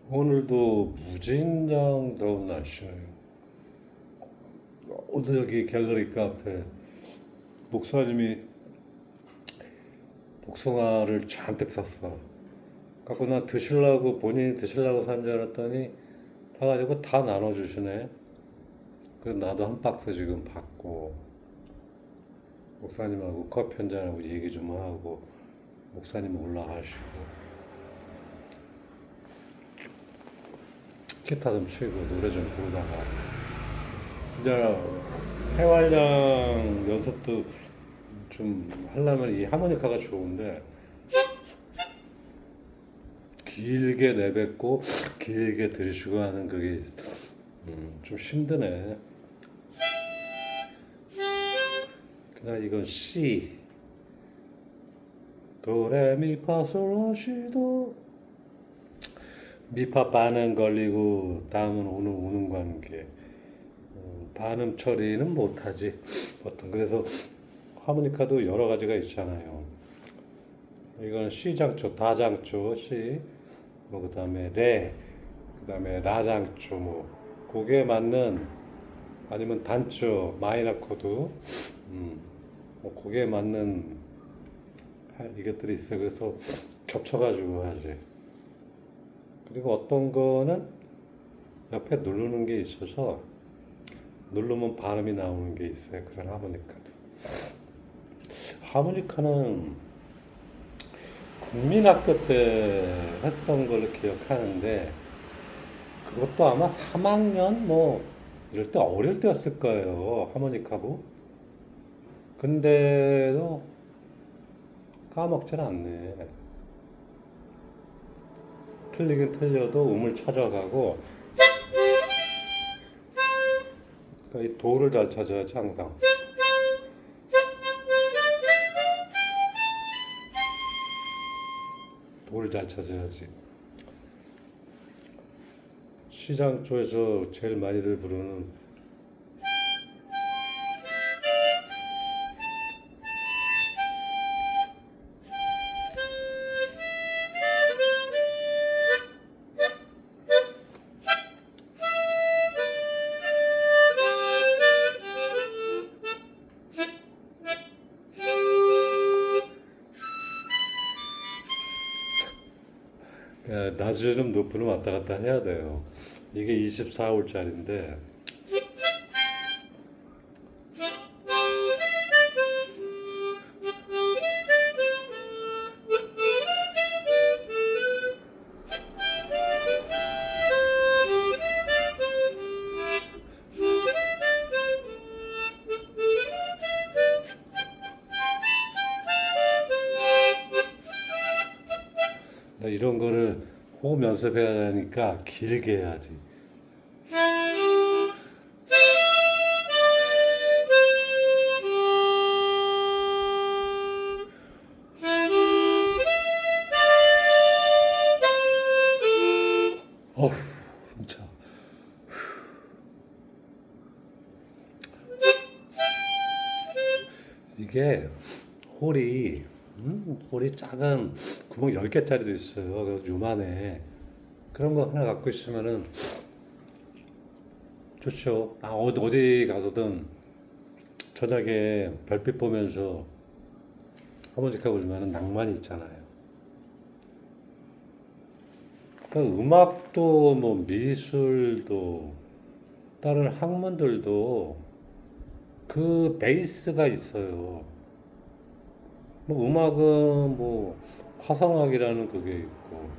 오늘도 무진장 더운 날씨예요. 오늘 여기 갤러리 카페 목사님이 복숭아를 잔뜩 샀어. 갖고 나 드시려고 본인이 드시려고 산 줄 알았더니 사가지고 다 나눠주시네. 그래서 나도 한 박스 지금 받고 목사님하고 커피 한잔하고 얘기 좀 하고 목사님 올라가시고 기타 좀 치고 노래 좀 부르다가 이제 해활량 연습도 좀 하려면 이 하모니카가 좋은데 길게 내뱉고 길게 들이쉬고 하는 그게 좀 힘드네. 그냥 이건 C 도레미파솔라시도 미파 반음 걸리고 다음은 오는 관계. 반음 처리는 못하지 보통. 그래서 하모니카도 여러 가지가 있잖아요. 이건 C 장조, 다장조 C, 뭐 그다음에 레, 그다음에 라 장조, 뭐 곡에 맞는 아니면 단조, 마이너 코드, 뭐 곡에 맞는 이것들이 있어요. 그래서 겹쳐가지고 하지. 그리고 어떤 거는 옆에 누르는 게 있어서 누르면 발음이 나오는 게 있어요. 그런 하모니카도. 하모니카는 국민학교 때 했던 걸로 기억하는데 그것도 아마 3학년 뭐 이럴 때 어릴 때였을 거예요. 하모니카부. 근데도 까먹질 않네. 틀리긴 틀려도 음을 찾아가고 그러니까 이 도를 잘 찾아야지 항상. 도를 잘 찾아야지. 시장조에서 제일 많이들 부르는 낮으름 높이는 왔다 갔다 해야 돼요. 이게 24홀짜리인데 이런 거를 호흡 연습해야 하니까 길게 해야지. 어휴, 진짜. 이게 홀이 홀이 작은 구멍 10개짜리도 있어요. 그래서 요만해. 그런 거 하나 갖고 있으면은 좋죠. 어디 가서든 저녁에 별빛 보면서 하모니카 불면은 낭만이 있잖아요. 그러니까 음악도 뭐 미술도 다른 학문들도 그 베이스가 있어요. 뭐 음악은 뭐 화성학이라는 그게 있고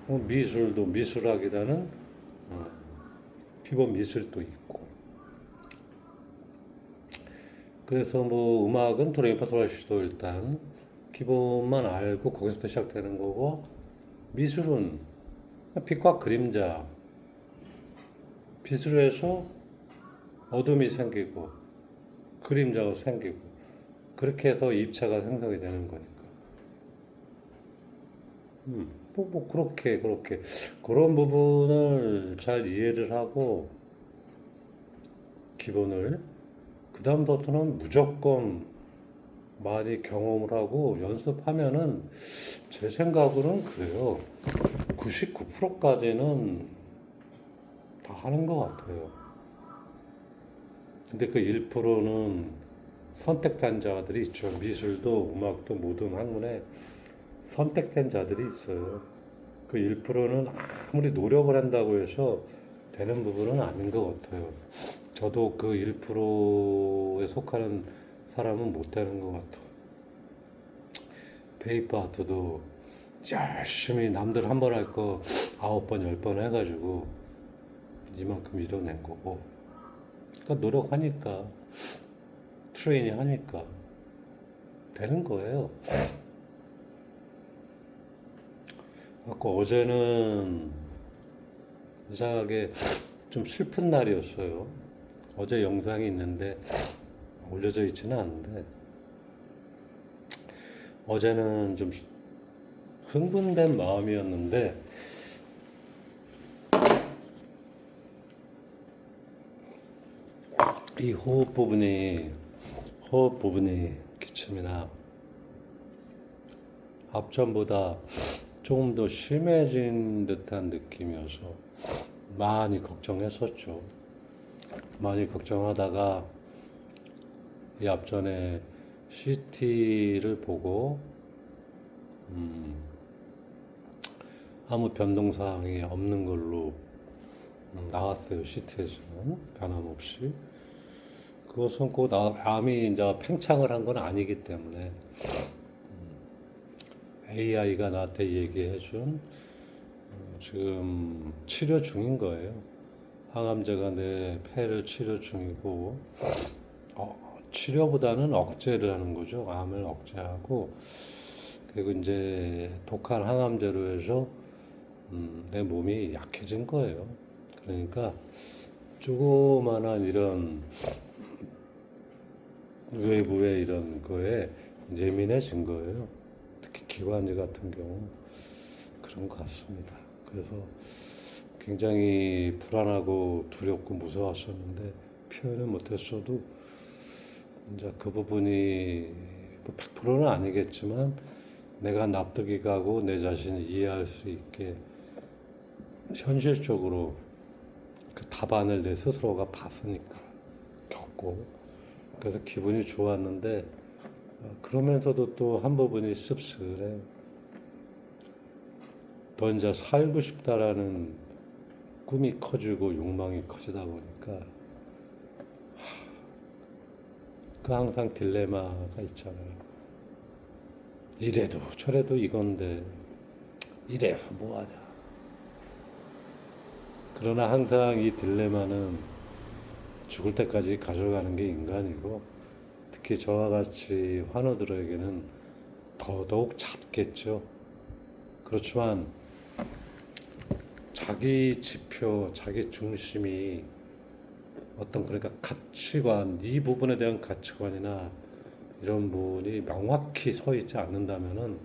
뭐 미술도 미술학이라는 어, 피본 미술도 있고. 그래서 뭐 음악은 도레미파솔라시도 일단 기본만 알고 거기서부터 시작되는 거고, 미술은 빛과 그림자, 빛을 해서 어둠이 생기고 그림자가 생기고 그렇게 해서 입체가 생성이 되는 거니까. 뭐 그렇게 그런 부분을 잘 이해를 하고 기본을, 그 다음부터는 무조건 많이 경험을 하고 연습하면은 제 생각으로는 그래요. 99%까지는 다 하는 것 같아요. 근데 그 1%는 선택된 자들이 있죠. 미술도 음악도 모든 학문에 선택된 자들이 있어요. 그 1%는 아무리 노력을 한다고 해서 되는 부분은 아닌 것 같아요. 저도 그 1%에 속하는 사람은 못 되는 것 같아요. 페이퍼 아트도 열심히 남들 한 번 할 거 9번, 10번 해가지고 이만큼 이뤄낸 거고. 그러니까 노력하니까, 트레이닝 하니까 되는 거예요. 아까 어제는 이상하게 좀 슬픈 날이었어요. 어제 영상이 있는데 올려져 있지는 않은데 어제는 좀 흥분된 마음이었는데 이 호흡 부분이 기침이나 앞전보다 조금 더 심해진 듯한 느낌이어서 많이 걱정했었죠. 많이 걱정하다가 이 앞전에 CT를 보고 아무 변동사항이 없는 걸로 나왔어요. CT에서는 변함없이. 그것은 꼭 암이 이제 팽창을 한 건 아니기 때문에 AI가 나한테 얘기해준 지금 치료 중인 거예요. 항암제가 내 폐를 치료 중이고 치료보다는 억제를 하는 거죠. 암을 억제하고 그리고 이제 독한 항암제로 해서 내 몸이 약해진 거예요. 그러니까 조그만한 이런 외부의 이런 거에 예민해진 거예요. 특히 기관지 같은 경우 그런 것 같습니다. 그래서 굉장히 불안하고 두렵고 무서웠었는데 표현을 못했어도 이제 그 부분이 100%는 아니겠지만 내가 납득이 가고 내 자신을 이해할 수 있게 현실적으로 그 답안을 내 스스로가 봤으니까 겪고 그래서 기분이 좋았는데 그러면서도 또 한 부분이 씁쓸해요. 더 이제 살고 싶다라는 꿈이 커지고 욕망이 커지다 보니까 그 항상 딜레마가 있잖아요. 이래도 저래도 이건데 이래서 뭐하냐. 그러나 항상 이 딜레마는 죽을 때까지 가져가는 게 인간이고 특히 저와 같이 환우들에게는 더더욱 잦겠죠. 그렇지만 자기 지표, 자기 중심이 어떤 그러니까 가치관, 이 부분에 대한 가치관이나 이런 부분이 명확히 서 있지 않는다면은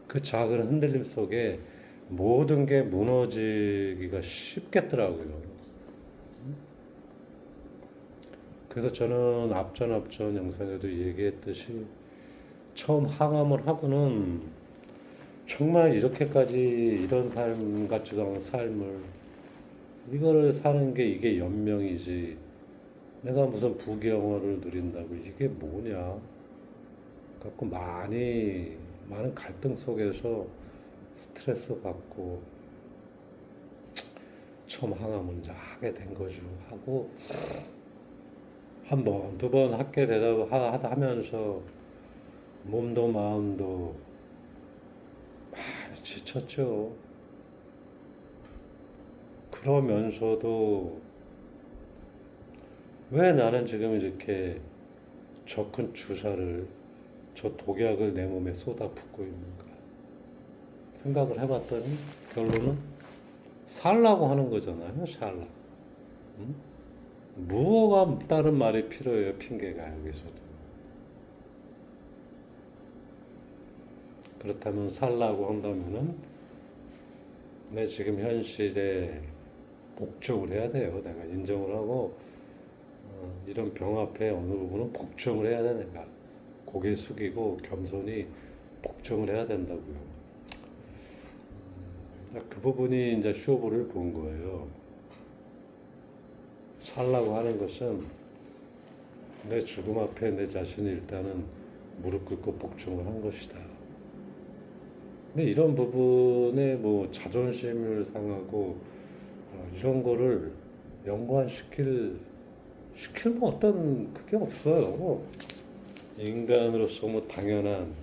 그 작은 흔들림 속에 모든 게 무너지기가 쉽겠더라고요. 그래서 저는 앞전 영상에도 얘기했듯이 처음 항암을 하고는 정말 이렇게까지 이런 삶 같지도 않은 삶을 이거를 사는 게 이게 연명이지 내가 무슨 부귀영화를 누린다고 이게 뭐냐 갖고 많은 갈등 속에서 스트레스 받고 처음 항암을 이제 하게 된 거죠. 하고 한 번, 두 번 하게 되다 하면서 몸도 마음도 많이 지쳤죠. 그러면서도 왜 나는 지금 이렇게 저 큰 주사를, 저 독약을 내 몸에 쏟아붓고 있는가 생각을 해봤더니 결론은 살라고 하는 거잖아요. 살라. 응? 무엇가 다른 말이 필요해요. 핑계가 여기서도. 그렇다면 살라고 한다면은 내 지금 현실에 복종을 해야 돼요. 내가 인정을 하고 이런 병 앞에 어느 부분은 복종을 해야 돼. 내가 고개 숙이고 겸손히 복종을 해야 된다고요. 그 부분이 이제 쇼부를 본 거예요. 살라고 하는 것은 내 죽음 앞에 내 자신이 일단은 무릎 꿇고 복종을 한 것이다. 근데 이런 부분에 뭐 자존심을 상하고 이런 거를 시킬 뭐 어떤 그게 없어요. 인간으로서 뭐 당연한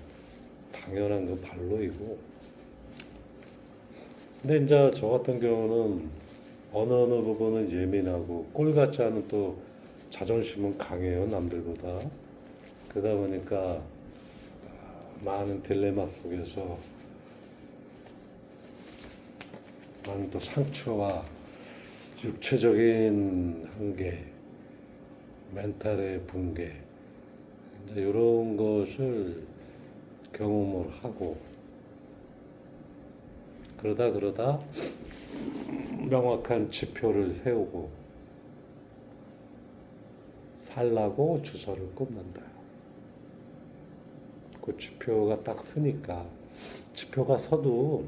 그 반로이고. 근데 이제 저 같은 경우는 어느 부분은 예민하고 꼴 같지 않은 또 자존심은 강해요, 남들보다. 그러다 보니까 많은 딜레마 속에서 많은 또 상처와 육체적인 한계, 멘탈의 붕괴, 이제 이런 것을 경험을 하고 그러다 명확한 지표를 세우고 살라고 주소를 꼽는다. 그 지표가 딱 서니까 지표가 서도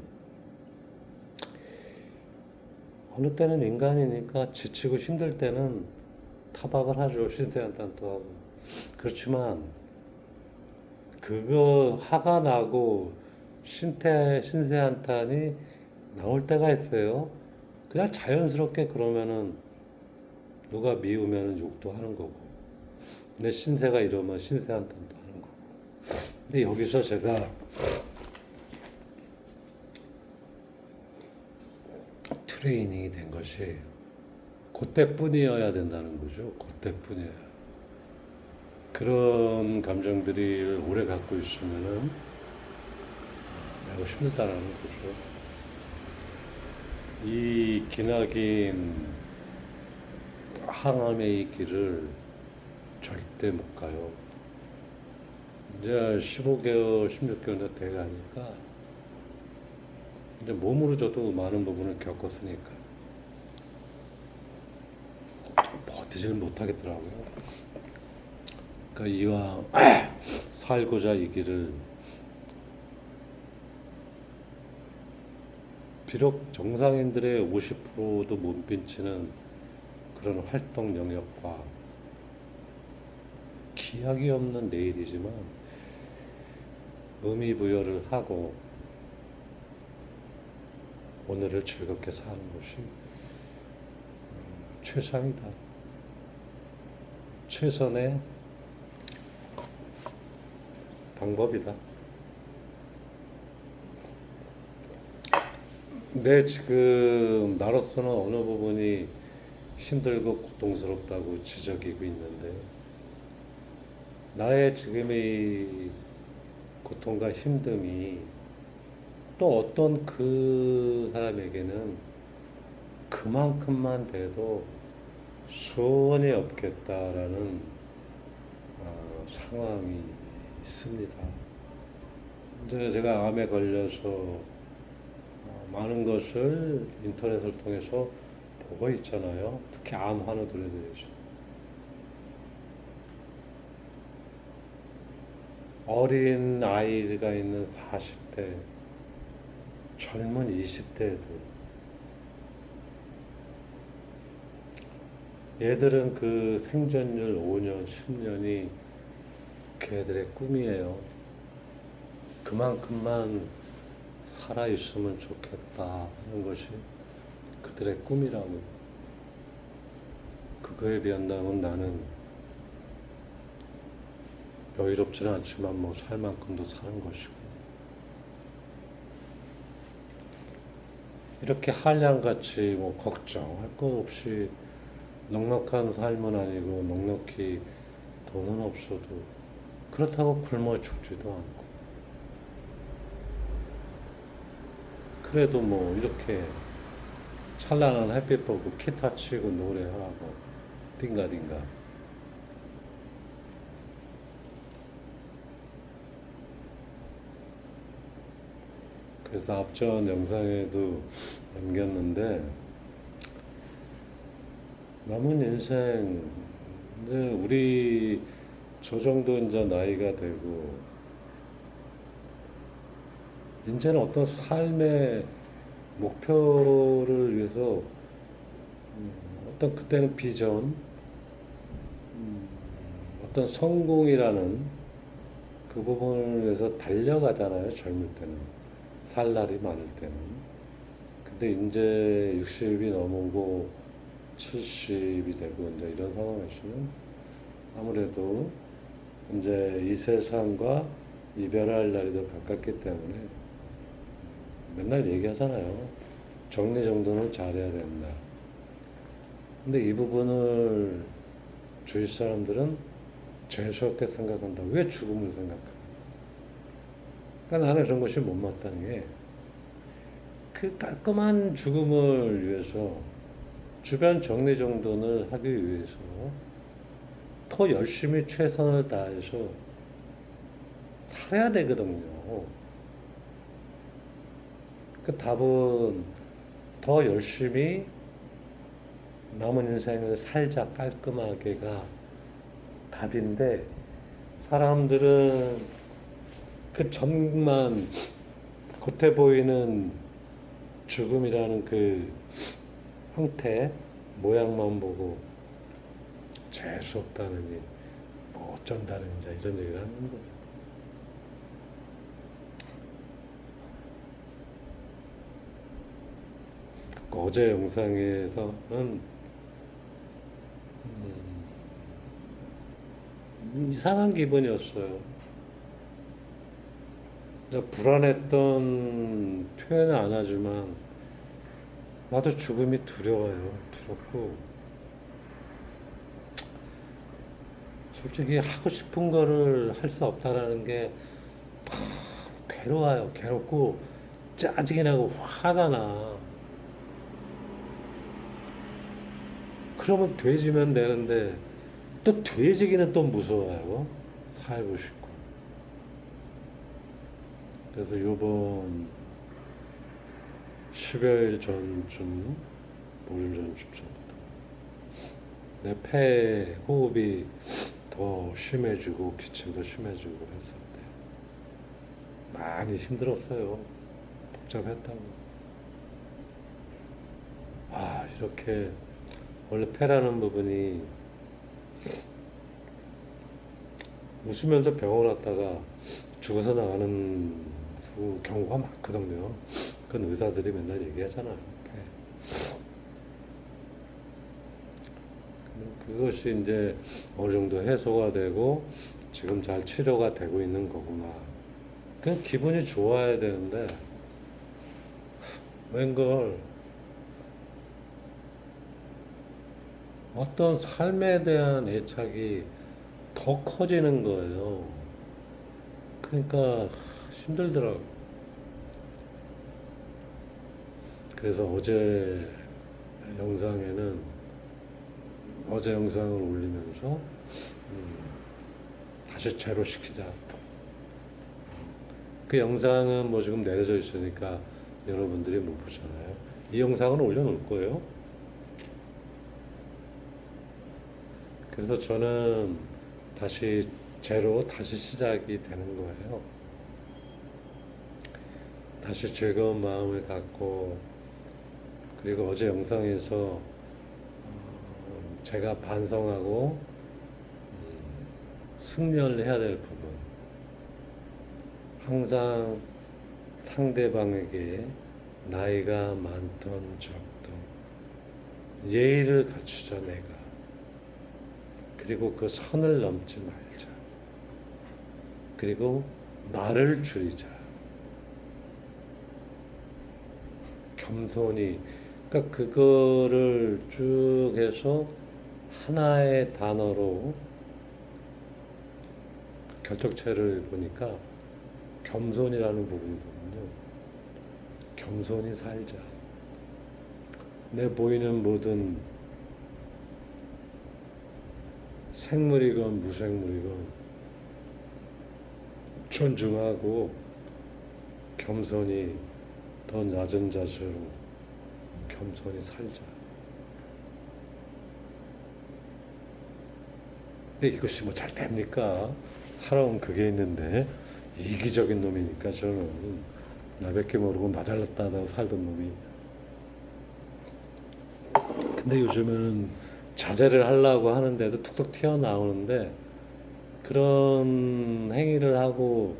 어느 때는 인간이니까 지치고 힘들 때는 타박을 하죠. 신세한탄도 하고. 그렇지만 그거 화가 나고 신세한탄이 나올 때가 있어요. 그냥 자연스럽게 그러면은 누가 미우면은 욕도 하는 거고. 내 신세가 이러면 신세한탄도 하는 거고. 근데 여기서 제가 트레이닝이 된 것이 그때뿐이어야 된다는 거죠. 그때뿐이어야. 그런 감정들이 오래 갖고 있으면은 매우 힘들다는 거죠. 이 기나긴 항암의 이 길을 절대 못 가요. 이제 15개월, 16개월 돼 가니까 이제 몸으로 저도 많은 부분을 겪었으니까 버티지를 못하겠더라고요. 그러니까 이왕 살고자 이 길을 비록 정상인들의 50%도 못 미치는 그런 활동 영역과 기약이 없는 내일이지만 의미 부여를 하고 오늘을 즐겁게 사는 것이 최상이다. 최선의 방법이다. 내 지금 나로서는 어느 부분이 힘들고 고통스럽다고 지적이고 있는데 나의 지금의 고통과 힘듦이 또 어떤 그 사람에게는 그만큼만 돼도 소원이 없겠다라는 상황이 있습니다. 이제 제가 암에 걸려서 많은 것을 인터넷을 통해서 보고 있잖아요. 특히 암 환우들에 대해서. 어린 아이가 있는 40대, 젊은 20대들. 얘들은 그 생존율 5년, 10년이 걔들의 꿈이에요. 그만큼만 살아있으면 좋겠다 하는 것이 그들의 꿈이라고. 그거에 비한다면 나는 여유롭지는 않지만 뭐 살 만큼도 사는 것이고. 이렇게 한량같이 뭐 걱정할 것 없이 넉넉한 삶은 아니고 넉넉히 돈은 없어도 그렇다고 굶어 죽지도 않고. 그래도 뭐 이렇게 찬란한 햇빛 보고 기타 치고 노래하고 띵가띵가. 그래서 앞전 영상에도 남겼는데 남은 인생 이제 우리 저 정도 이제 나이가 되고 이제는 어떤 삶의 목표를 위해서 어떤 그때는 비전, 어떤 성공이라는 그 부분을 위해서 달려가잖아요. 젊을 때는. 살 날이 많을 때는. 근데 이제 60이 넘고 70이 되고 이제 이런 상황에서는 아무래도 이제 이 세상과 이별할 날이 더 가깝기 때문에 맨날 얘기하잖아요. 정리 정돈을 잘해야 된다. 근데 이 부분을 주위 사람들은 재수없게 생각한다. 왜 죽음을 생각할까? 그러니까 나는 그런 것이 못마땅한 게 그 깔끔한 죽음을 위해서 주변 정리정돈을 하기 위해서 더 열심히 최선을 다해서 살아야 되거든요. 그 답은 더 열심히 남은 인생을 살자 깔끔하게가 답인데 사람들은 그 전만 겉에 보이는 죽음이라는 그 형태 모양만 보고 재수없다느니 뭐 어쩐다느니 이런 얘기를 하는 거예요. 어제 영상에서는 이상한 기분이었어요. 불안했던 표현은 안 하지만 나도 죽음이 두려워요. 두렵고 솔직히 하고 싶은 거를 할 수 없다라는 게 괴로워요. 괴롭고 짜증이 나고 화가 나. 그러면 돼지면 되는데 또 돼지기는 또 무서워요. 살고 싶고. 그래서 요번 10여일 전쯤, 보름 전쯤부터 내 폐 호흡이 더 심해지고 기침도 심해지고 했을 때 많이 힘들었어요. 복잡했다고. 아, 이렇게 원래 폐라는 부분이 웃으면서 병원 왔다가 죽어서 나가는 경우가 많거든요. 그건 의사들이 맨날 얘기하잖아요. 그것이 이제 어느 정도 해소가 되고 지금 잘 치료가 되고 있는 거구나. 그냥 기분이 좋아야 되는데 웬걸 어떤 삶에 대한 애착이 더 커지는 거예요. 그러니까 힘들더라고. 그래서 어제 영상을 올리면서 다시 제로시키자. 그 영상은 뭐 지금 내려져 있으니까 여러분들이 못 보잖아요. 이 영상은 올려놓을 거예요. 그래서 저는 다시 다시 시작이 되는 거예요. 다시 즐거운 마음을 갖고, 그리고 어제 영상에서 제가 반성하고 승려를 해야 될 부분, 항상 상대방에게 나이가 많던 적던 예의를 갖추자. 내가 그리고 그 선을 넘지 말자. 그리고 말을 줄이자. 겸손히. 그러니까 그거를 쭉 해서 하나의 단어로 결정체를 보니까 겸손이라는 부분이거든요. 겸손히 살자. 내 보이는 모든 생물이건 무생물이건 존중하고 겸손히 더 낮은 자세로 겸손히 살자. 근데 이것이 뭐 잘 됩니까? 살아온 그게 있는데 이기적인 놈이니까 저는 나밖에 모르고 나 잘났다고 살던 놈이. 근데 요즘에는 자제를 하려고 하는데도 툭툭 튀어나오는데 그런 행위를 하고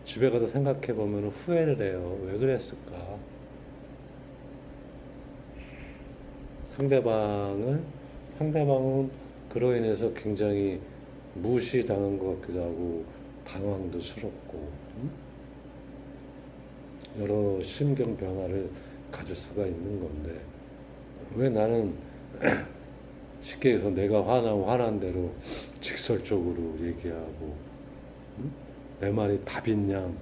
집에 가서 생각해 보면 후회를 해요. 왜 그랬을까? 상대방을 상대방은 그로 인해서 굉장히 무시당한 것 같기도 하고 당황도 스럽고 여러 심경 변화를 가질 수가 있는 건데 왜 나는 쉽게 해서 내가 화나면 화난 대로 직설적으로 얘기하고 내 말이 답인 양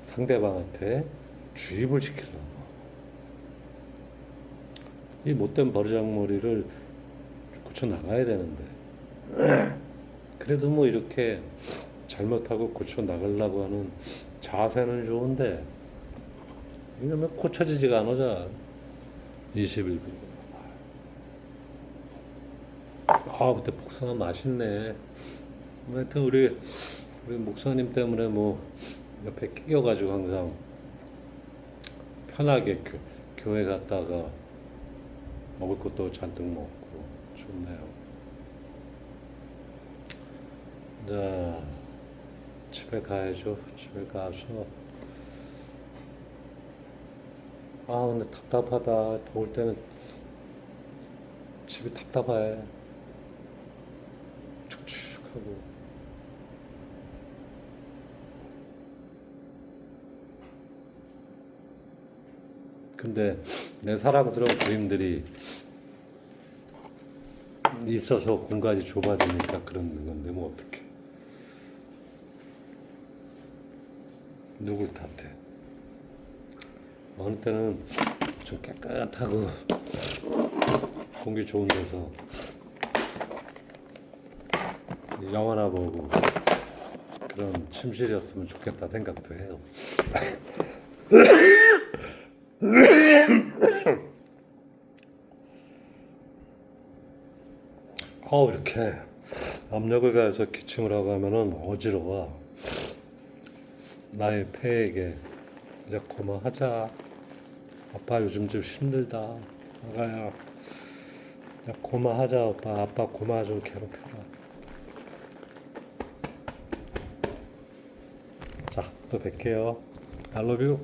상대방한테 주입을 시키려고 이 못된 버르장머리를 고쳐 나가야 되는데 그래도 뭐 이렇게 잘못하고 고쳐 나가려고 하는 자세는 좋은데 이러면 고쳐지지가 않아. 21분. 아 그때 복숭아 맛있네. 하여튼 우리 목사님 때문에 뭐 옆에 끼겨가지고 항상 편하게 교회 갔다가 먹을 것도 잔뜩 먹고 좋네요. 자, 집에 가야죠. 집에 가서 아 근데 답답하다. 더울 때는 집이 답답해. 축축하고. 근데 내 사랑스러운 그림들이 있어서 공간이 좁아지니까 그런 건데 뭐 어떡해. 누굴 탓해. 어느 때는 좀 깨끗하고 공기 좋은 데서 영화나 보고 그런 침실이었으면 좋겠다 생각도 해요. 이렇게 압력을 가해서 기침을 하고 하면은 어지러워. 나의 폐에게 이제 그만하자. 아빠 요즘 좀 힘들다. 아가야. 야, 그만하자 오빠. 아빠 그만 좀 괴롭혀라. 자, 또 뵐게요. I love you.